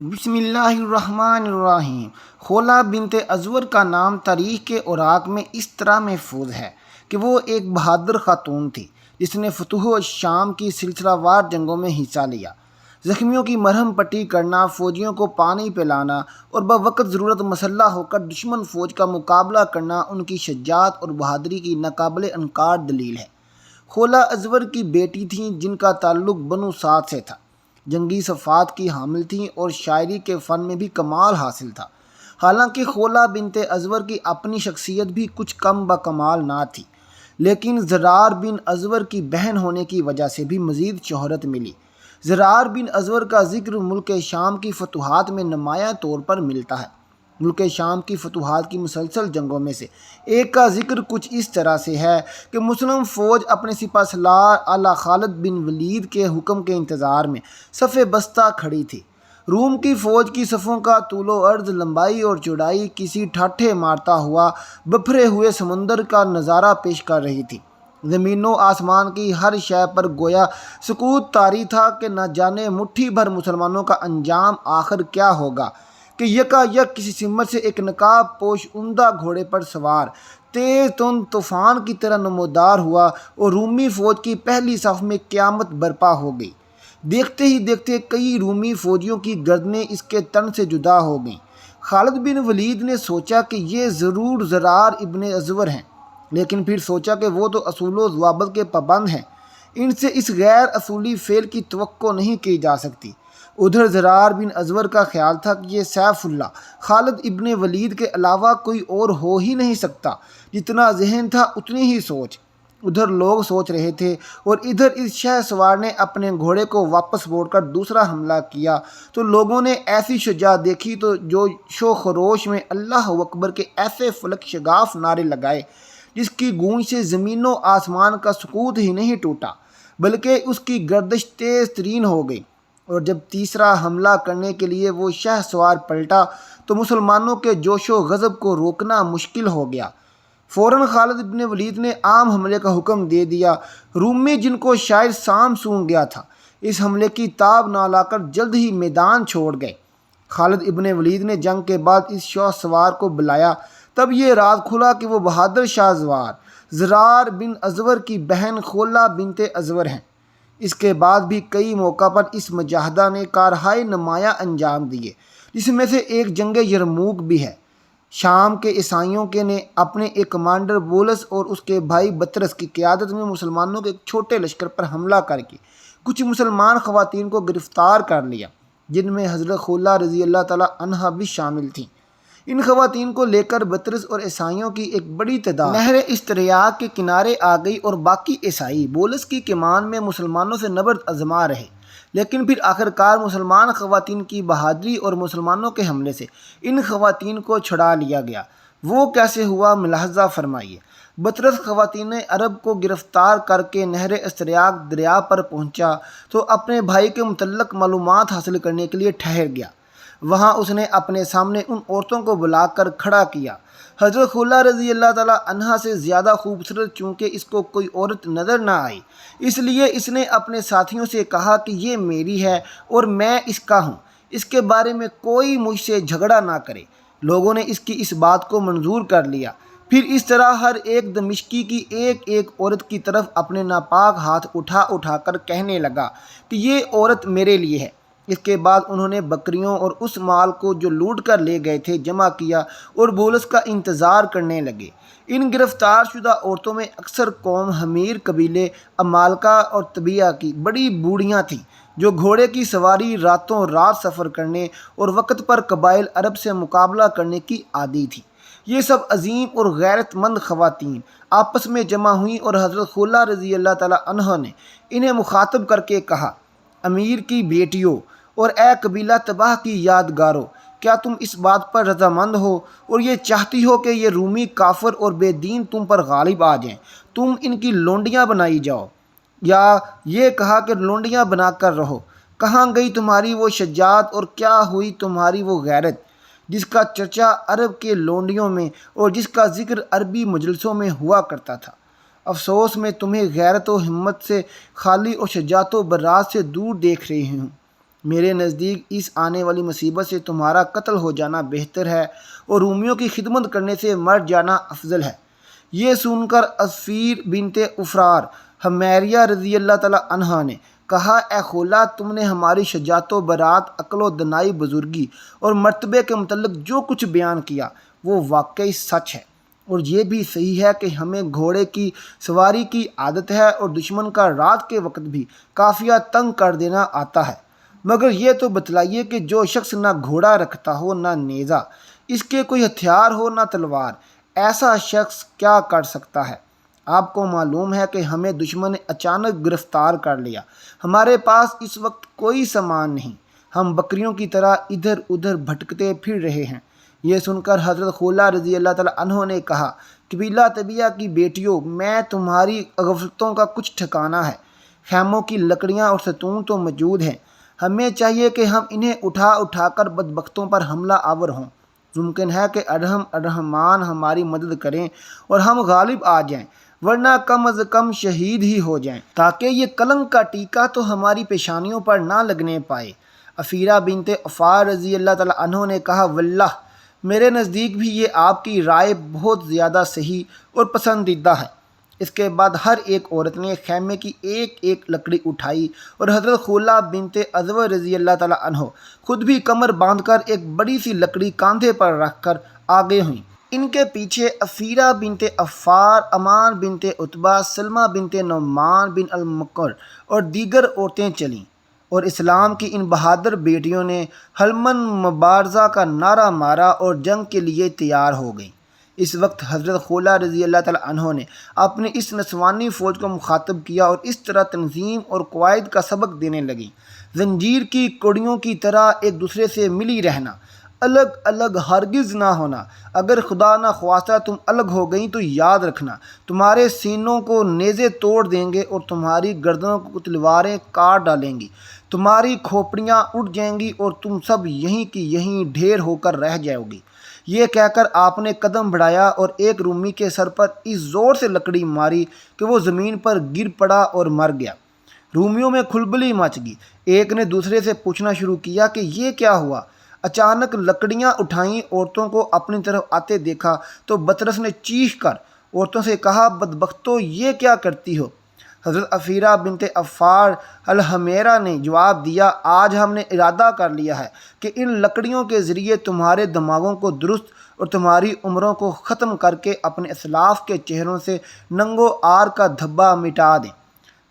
بسم اللہ الرحمن الرحیم۔ خولہ بنت ازور کا نام تاریخ کے اوراق میں اس طرح محفوظ ہے کہ وہ ایک بہادر خاتون تھی جس نے فتوح الشام کی سلسلہ وار جنگوں میں حصہ لیا۔ زخمیوں کی مرہم پٹی کرنا، فوجیوں کو پانی پلانا اور بوقت ضرورت مسلح ہو کر دشمن فوج کا مقابلہ کرنا ان کی شجاعت اور بہادری کی ناقابل انکار دلیل ہے۔ خولہ ازور کی بیٹی تھیں جن کا تعلق بنو سعد سے تھا، جنگی صفات کی حامل تھیں اور شاعری کے فن میں بھی کمال حاصل تھا۔ حالانکہ خولہ بنت ازور کی اپنی شخصیت بھی کچھ کم بکمال نہ تھی، لیکن زرار بن ازور کی بہن ہونے کی وجہ سے بھی مزید شہرت ملی۔ زرار بن ازور کا ذکر ملک شام کی فتوحات میں نمایاں طور پر ملتا ہے۔ ملک شام کی فتوحات کی مسلسل جنگوں میں سے ایک کا ذکر کچھ اس طرح سے ہے کہ مسلم فوج اپنے سپہ سالار اعلیٰ خالد بن ولید کے حکم کے انتظار میں صف بستہ کھڑی تھی۔ روم کی فوج کی صفوں کا طول و عرض، لمبائی اور چوڑائی کسی ٹھاٹھے مارتا ہوا بپھرے ہوئے سمندر کا نظارہ پیش کر رہی تھی۔ زمین و آسمان کی ہر شے پر گویا سکوت طاری تھا کہ نہ جانے مٹھی بھر مسلمانوں کا انجام آخر کیا ہوگا کہ یکا یک کسی سمت سے ایک نقاب پوش عمدہ گھوڑے پر سوار تیز تند طوفان کی طرح نمودار ہوا اور رومی فوج کی پہلی صف میں قیامت برپا ہو گئی۔ دیکھتے ہی دیکھتے کئی رومی فوجیوں کی گردنیں اس کے تن سے جدا ہو گئیں۔ خالد بن ولید نے سوچا کہ یہ ضرور زرار ابن ازور ہیں، لیکن پھر سوچا کہ وہ تو اصول و ضوابط کے پابند ہیں، ان سے اس غیر اصولی فعل کی توقع نہیں کی جا سکتی۔ ادھر زرار بن ازور کا خیال تھا کہ یہ سیف اللہ خالد ابن ولید کے علاوہ کوئی اور ہو ہی نہیں سکتا، جتنا ذہن تھا اتنی ہی سوچ۔ ادھر لوگ سوچ رہے تھے اور ادھر اس شہ سوار نے اپنے گھوڑے کو واپس موڑ کر دوسرا حملہ کیا تو لوگوں نے ایسی شجاعت دیکھی تو جوش و خروش میں اللہ اکبر کے ایسے فلک شگاف نعرے لگائے جس کی گونج سے زمین و آسمان کا سکوت ہی نہیں ٹوٹا بلکہ اس کی گردش تیز ترین ہو گئی۔ اور جب تیسرا حملہ کرنے کے لیے وہ شہ سوار پلٹا تو مسلمانوں کے جوش و غضب کو روکنا مشکل ہو گیا۔ فوراً خالد ابن ولید نے عام حملے کا حکم دے دیا۔ رومی جن کو شاید سام سونگ گیا تھا اس حملے کی تاب نہ لا کر جلد ہی میدان چھوڑ گئے۔ خالد ابن ولید نے جنگ کے بعد اس شاہ سوار کو بلایا، تب یہ راز کھلا کہ وہ بہادر شاہ سوار زرار بن ازور کی بہن خولہ بنت ازور ہیں۔ اس کے بعد بھی کئی موقع پر اس مجاہدہ نے کارہائے نمایاں انجام دیے، جس میں سے ایک جنگ یرموک بھی ہے۔ شام کے عیسائیوں کے نے اپنے ایک کمانڈر بولس اور اس کے بھائی بطرس کی قیادت میں مسلمانوں کے ایک چھوٹے لشکر پر حملہ کر کے کچھ مسلمان خواتین کو گرفتار کر لیا، جن میں حضرت خولہ رضی اللہ تعالیٰ عنہا بھی شامل تھیں۔ ان خواتین کو لے کر بطرس اور عیسائیوں کی ایک بڑی تعداد نہر اشتریاق کے کنارے آ گئی اور باقی عیسائی بولس کی کمان میں مسلمانوں سے نبرد آزما رہے، لیکن پھر آخرکار مسلمان خواتین کی بہادری اور مسلمانوں کے حملے سے ان خواتین کو چھڑا لیا گیا۔ وہ کیسے ہوا ملاحظہ فرمائیے۔ بطرس خواتین عرب کو گرفتار کر کے نہر اشتریاق دریا پر پہنچا تو اپنے بھائی کے متعلق معلومات حاصل کرنے کے لیے ٹھہر گیا۔ وہاں اس نے اپنے سامنے ان عورتوں کو بلا کر کھڑا کیا۔ حضرت خولہ رضی اللہ تعالیٰ عنہا سے زیادہ خوبصورت چونکہ اس کو کوئی عورت نظر نہ آئی، اس لیے اس نے اپنے ساتھیوں سے کہا کہ یہ میری ہے اور میں اس کا ہوں، اس کے بارے میں کوئی مجھ سے جھگڑا نہ کرے۔ لوگوں نے اس کی اس بات کو منظور کر لیا۔ پھر اس طرح ہر ایک دمشقی کی ایک ایک عورت کی طرف اپنے ناپاک ہاتھ اٹھا اٹھا کر کہنے لگا کہ یہ عورت میرے لیے ہے۔ اس کے بعد انہوں نے بکریوں اور اس مال کو جو لوٹ کر لے گئے تھے جمع کیا اور بولس کا انتظار کرنے لگے۔ ان گرفتار شدہ عورتوں میں اکثر قوم حمیر قبیلے عمالقہ اور طبیعہ کی بڑی بوڑھیاں تھیں جو گھوڑے کی سواری، راتوں رات سفر کرنے اور وقت پر قبائل عرب سے مقابلہ کرنے کی عادی تھیں۔ یہ سب عظیم اور غیرت مند خواتین آپس میں جمع ہوئیں اور حضرت خولہ رضی اللہ تعالیٰ عنہ نے انہیں مخاطب کر کے کہا، امیر کی بیٹیوں اور اے قبیلہ تباہ کی یادگارو، کیا تم اس بات پر رضامند ہو اور یہ چاہتی ہو کہ یہ رومی کافر اور بے دین تم پر غالب آ جائیں، تم ان کی لونڈیاں بنائی جاؤ؟ یا یہ کہا کہ لونڈیاں بنا کر رہو؟ کہاں گئی تمہاری وہ شجاعت اور کیا ہوئی تمہاری وہ غیرت جس کا چرچا عرب کے لونڈیوں میں اور جس کا ذکر عربی مجلسوں میں ہوا کرتا تھا؟ افسوس میں تمہیں غیرت و ہمت سے خالی اور شجاعت و برات سے دور دیکھ رہی ہوں۔ میرے نزدیک اس آنے والی مصیبت سے تمہارا قتل ہو جانا بہتر ہے اور رومیوں کی خدمت کرنے سے مر جانا افضل ہے۔ یہ سن کر اسفیر بنت افرار حمیریہ رضی اللہ تعالیٰ عنہا نے کہا، اے خولا، تم نے ہماری شجاعت و برات، عقل و دانائی، بزرگی اور مرتبے کے متعلق جو کچھ بیان کیا وہ واقعی سچ ہے، اور یہ بھی صحیح ہے کہ ہمیں گھوڑے کی سواری کی عادت ہے اور دشمن کا رات کے وقت بھی قافیہ تنگ کر دینا آتا ہے، مگر یہ تو بتلائیے کہ جو شخص نہ گھوڑا رکھتا ہو، نہ نیزہ، اس کے کوئی ہتھیار ہو، نہ تلوار، ایسا شخص کیا کر سکتا ہے؟ آپ کو معلوم ہے کہ ہمیں دشمن نے اچانک گرفتار کر لیا، ہمارے پاس اس وقت کوئی سامان نہیں، ہم بکریوں کی طرح ادھر ادھر بھٹکتے پھر رہے ہیں۔ یہ سن کر حضرت خولا رضی اللہ تعالیٰ عنہ نے کہا، قبیلہ طبیعہ کی بیٹیوں، میں تمہاری غفلتوں کا کچھ ٹھکانہ ہے، خیموں کی لکڑیاں اور ستون تو موجود ہیں، ہمیں چاہیے کہ ہم انہیں اٹھا اٹھا کر بدبختوں پر حملہ آور ہوں، ممکن ہے کہ ارحم الرحمان ہماری مدد کریں اور ہم غالب آ جائیں، ورنہ کم از کم شہید ہی ہو جائیں، تاکہ یہ کلنک کا ٹیکہ تو ہماری پیشانیوں پر نہ لگنے پائے۔ افیرہ بنت افار رضی اللہ تعالیٰ عنہ نے کہا، واللہ میرے نزدیک بھی یہ آپ کی رائے بہت زیادہ صحیح اور پسندیدہ ہے۔ اس کے بعد ہر ایک عورت نے خیمے کی ایک ایک لکڑی اٹھائی اور حضرت خولا بنت ازور رضی اللہ تعالیٰ عنہ خود بھی کمر باندھ کر ایک بڑی سی لکڑی کاندھے پر رکھ کر آگے ہوئیں۔ ان کے پیچھے افیرہ بنت افار، امان بنت عتبہ، سلمہ بنت نعمان بن المکر اور دیگر عورتیں چلیں، اور اسلام کی ان بہادر بیٹیوں نے حلمن مبارزہ کا نعرہ مارا اور جنگ کے لیے تیار ہو گئیں۔ اس وقت حضرت خولا رضی اللہ تعالیٰ عنہ نے اپنی اس نسوانی فوج کو مخاطب کیا اور اس طرح تنظیم اور قواعد کا سبق دینے لگیں، زنجیر کی کڑیوں کی طرح ایک دوسرے سے ملی رہنا، الگ الگ ہرگز نہ ہونا، اگر خدا نہ خواستہ تم الگ ہو گئیں تو یاد رکھنا تمہارے سینوں کو نیزے توڑ دیں گے اور تمہاری گردنوں کو تلواریں کاٹ ڈالیں گی، تمہاری کھوپڑیاں اٹھ جائیں گی اور تم سب یہیں کی یہیں ڈھیر ہو کر رہ جاؤ گی۔ یہ کہہ کر آپ نے قدم بڑھایا اور ایک رومی کے سر پر اس زور سے لکڑی ماری کہ وہ زمین پر گر پڑا اور مر گیا۔ رومیوں میں کھلبلی مچ گئی، ایک نے دوسرے سے پوچھنا شروع کیا کہ یہ کیا ہوا؟ اچانک لکڑیاں اٹھائیں، عورتوں کو اپنی طرف آتے دیکھا تو بطرس نے چیخ کر عورتوں سے کہا، بدبختو، یہ کیا کرتی ہو؟ حضرت افیرہ بنت افار الحمیرہ نے جواب دیا، آج ہم نے ارادہ کر لیا ہے کہ ان لکڑیوں کے ذریعے تمہارے دماغوں کو درست اور تمہاری عمروں کو ختم کر کے اپنے اسلاف کے چہروں سے ننگو آر کا دھبا مٹا دیں۔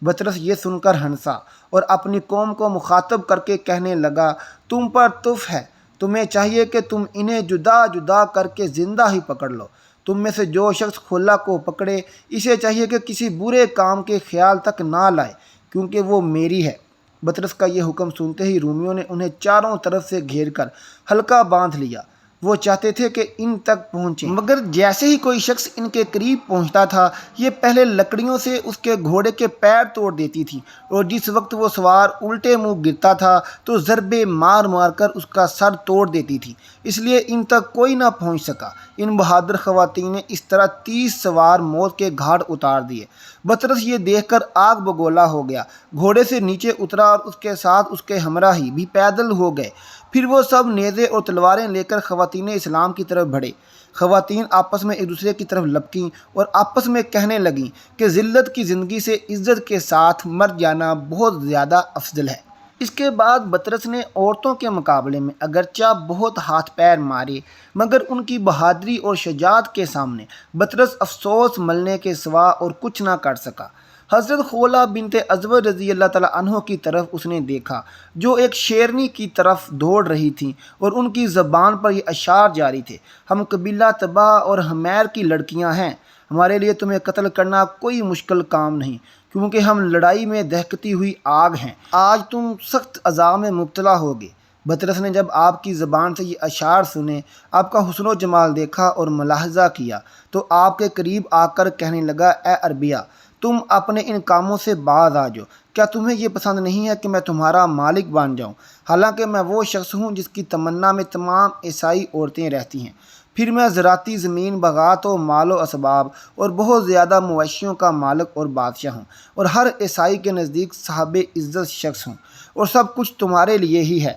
بطرس یہ سن کر ہنسا اور اپنی قوم کو مخاطب کر کے کہنے لگا، تم پر تف ہے، تمہیں چاہیے کہ تم انہیں جدا جدا کر کے زندہ ہی پکڑ لو۔ تم میں سے جو شخص خولا کو پکڑے، اسے چاہیے کہ کسی برے کام کے خیال تک نہ لائے، کیونکہ وہ میری ہے۔ بطرس کا یہ حکم سنتے ہی رومیوں نے انہیں چاروں طرف سے گھیر کر حلقہ باندھ لیا، وہ چاہتے تھے کہ ان تک پہنچیں، مگر جیسے ہی کوئی شخص ان کے قریب پہنچتا تھا، یہ پہلے لکڑیوں سے اس کے گھوڑے کے پیر توڑ دیتی تھی، اور جس وقت وہ سوار الٹے منہ گرتا تھا تو ضربے مار مار کر اس کا سر توڑ دیتی تھی، اس لیے ان تک کوئی نہ پہنچ سکا۔ ان بہادر خواتین نے اس طرح 30 سوار موت کے گھاٹ اتار دیے۔ بطرس یہ دیکھ کر آگ بگولا ہو گیا، گھوڑے سے نیچے اترا اور اس کے ساتھ اس کے ہمراہی بھی پیدل ہو گئے۔ پھر وہ سب نیزے اور تلواریں لے کر خواتین اسلام کی طرف بڑھے۔ خواتین آپس میں ایک دوسرے کی طرف لپکیں اور آپس میں کہنے لگیں کہ ذلت کی زندگی سے عزت کے ساتھ مر جانا بہت زیادہ افضل ہے۔ اس کے بعد بطرس نے عورتوں کے مقابلے میں اگرچہ بہت ہاتھ پیر مارے، مگر ان کی بہادری اور شجاعت کے سامنے بطرس افسوس ملنے کے سوا اور کچھ نہ کر سکا۔ حضرت خولا بنت ازور رضی اللہ تعالیٰ عنہ کی طرف اس نے دیکھا، جو ایک شیرنی کی طرف دوڑ رہی تھیں اور ان کی زبان پر یہ اشعار جاری تھے، ہم قبیلہ تباہ اور حمیر کی لڑکیاں ہیں، ہمارے لیے تمہیں قتل کرنا کوئی مشکل کام نہیں، کیونکہ ہم لڑائی میں دہکتی ہوئی آگ ہیں، آج تم سخت عذاب میں مبتلا ہوگے۔ بطرس نے جب آپ کی زبان سے یہ اشعار سنے، آپ کا حسن و جمال دیکھا اور ملاحظہ کیا تو آپ کے قریب آ کر کہنے لگا، اے عربیہ، تم اپنے ان کاموں سے باز آ جاؤ، کیا تمہیں یہ پسند نہیں ہے کہ میں تمہارا مالک بن جاؤں؟ حالانکہ میں وہ شخص ہوں جس کی تمنا میں تمام عیسائی عورتیں رہتی ہیں، پھر میں زراعتی زمین، باغات و مال و اسباب اور بہت زیادہ مویشیوں کا مالک اور بادشاہ ہوں، اور ہر عیسائی کے نزدیک صاحب عزت شخص ہوں، اور سب کچھ تمہارے لیے ہی ہے۔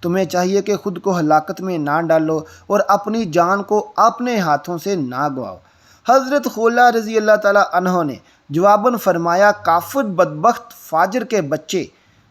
تمہیں چاہیے کہ خود کو ہلاکت میں نہ ڈالو اور اپنی جان کو اپنے ہاتھوں سے نہ گواؤ۔ حضرت خولہ رضی اللہ تعالیٰ عنہ نے جواباً فرمایا، کافر بدبخت فاجر کے بچے،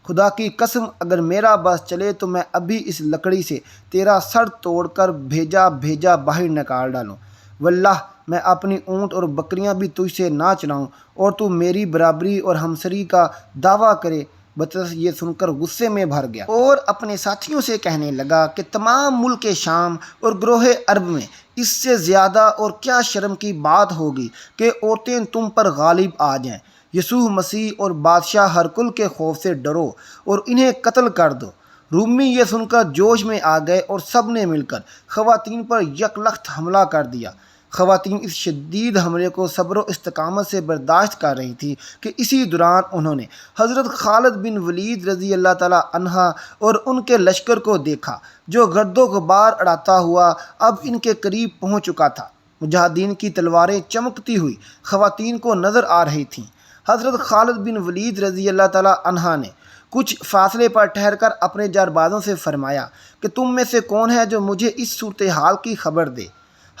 خدا کی قسم اگر میرا بس چلے تو میں ابھی اس لکڑی سے تیرا سر توڑ کر بھیجا باہر نکال ڈالوں۔ واللہ میں اپنی اونٹ اور بکریاں بھی تجھ سے نہ چراؤں اور تو میری برابری اور ہمسری کا دعویٰ کرے۔ بطرس یہ سن کر غصے میں بھر گیا اور اپنے ساتھیوں سے کہنے لگا کہ تمام ملک شام اور گروہ عرب میں اس سے زیادہ اور کیا شرم کی بات ہوگی کہ عورتیں تم پر غالب آ جائیں۔ یسوع مسیح اور بادشاہ ہرکل کے خوف سے ڈرو اور انہیں قتل کر دو۔ رومی یہ سن کر جوش میں آ گئے اور سب نے مل کر خواتین پر یکلخت حملہ کر دیا۔ خواتین اس شدید حملے کو صبر و استقامت سے برداشت کر رہی تھیں کہ اسی دوران انہوں نے حضرت خالد بن ولید رضی اللہ تعالیٰ عنہ اور ان کے لشکر کو دیکھا جو گرد و غبار اڑاتا ہوا اب ان کے قریب پہنچ چکا تھا۔ مجاہدین کی تلواریں چمکتی ہوئی خواتین کو نظر آ رہی تھیں۔ حضرت خالد بن ولید رضی اللہ تعالیٰ عنہ نے کچھ فاصلے پر ٹھہر کر اپنے جاربازوں سے فرمایا کہ تم میں سے کون ہے جو مجھے اس صورتحال کی خبر دے۔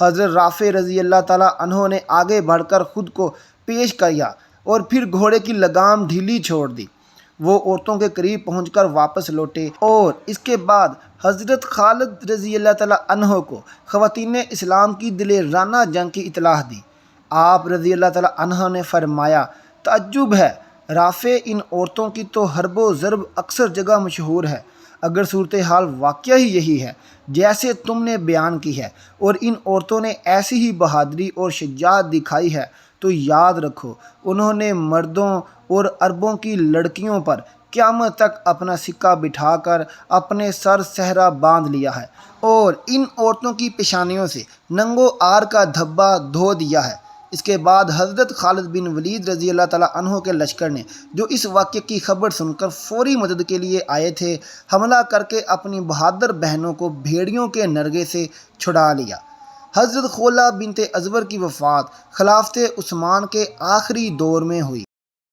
حضرت رافع رضی اللہ تعالیٰ عنہ نے آگے بڑھ کر خود کو پیش کیا اور پھر گھوڑے کی لگام ڈھیلی چھوڑ دی۔ وہ عورتوں کے قریب پہنچ کر واپس لوٹے اور اس کے بعد حضرت خالد رضی اللہ تعالیٰ عنہ کو خواتین اسلام کی دلیرانہ جنگ کی اطلاع دی۔ آپ رضی اللہ تعالیٰ عنہ نے فرمایا، تعجب ہے، رافع ان عورتوں کی تو حرب و ضرب اکثر جگہ مشہور ہے۔ اگر صورتحال واقعہ ہی یہی ہے جیسے تم نے بیان کی ہے اور ان عورتوں نے ایسی ہی بہادری اور شجاعت دکھائی ہے تو یاد رکھو انہوں نے مردوں اور عربوں کی لڑکیوں پر قیامت تک اپنا سکہ بٹھا کر اپنے سر صحرا باندھ لیا ہے اور ان عورتوں کی پیشانیوں سے ننگو آر کا دھبا دھو دیا ہے۔ اس کے بعد حضرت خالد بن ولید رضی اللہ تعالیٰ عنہ کے لشکر نے جو اس واقعے کی خبر سن کر فوری مدد کے لیے آئے تھے، حملہ کر کے اپنی بہادر بہنوں کو بھیڑیوں کے نرغے سے چھڑا لیا۔ حضرت خولہ بنت ازور کی وفات خلافت عثمان کے آخری دور میں ہوئی۔